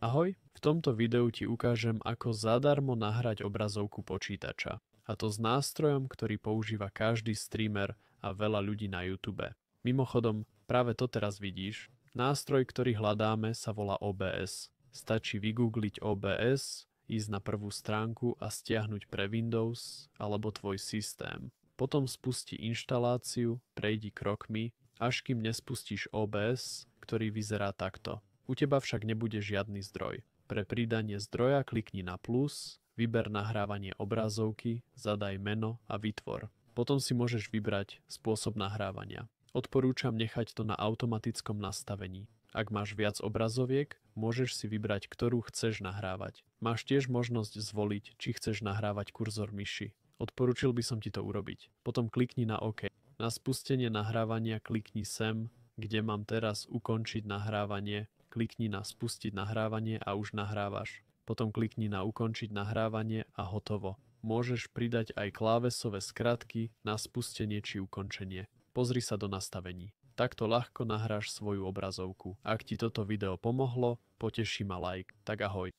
Ahoj, v tomto videu ti ukážem, ako zadarmo nahrať obrazovku počítača. A to s nástrojom, ktorý používa každý streamer a veľa ľudí na YouTube. Mimochodom, práve to teraz vidíš. Nástroj, ktorý hľadáme, sa volá OBS. Stačí vygoogliť OBS, ísť na prvú stránku a stiahnuť pre Windows alebo tvoj systém. Potom spusti inštaláciu, prejdi krokmi, až kým nespustíš OBS, ktorý vyzerá takto. U teba však nebude žiadny zdroj. Pre pridanie zdroja klikni na plus, vyber nahrávanie obrazovky, zadaj meno a vytvor. Potom si môžeš vybrať spôsob nahrávania. Odporúčam nechať to na automatickom nastavení. Ak máš viac obrazoviek, môžeš si vybrať, ktorú chceš nahrávať. Máš tiež možnosť zvoliť, či chceš nahrávať kurzor myši. Odporúčil by som ti to urobiť. Potom klikni na OK. Na spustenie nahrávania klikni sem, kde mám teraz ukončiť nahrávanie. Klikni na spustiť nahrávanie a už nahrávaš. Potom klikni na ukončiť nahrávanie a hotovo. Môžeš pridať aj klávesové skratky na spustenie či ukončenie. Pozri sa do nastavení. Takto ľahko nahráš svoju obrazovku. Ak ti toto video pomohlo, poteší ma like. Tak ahoj.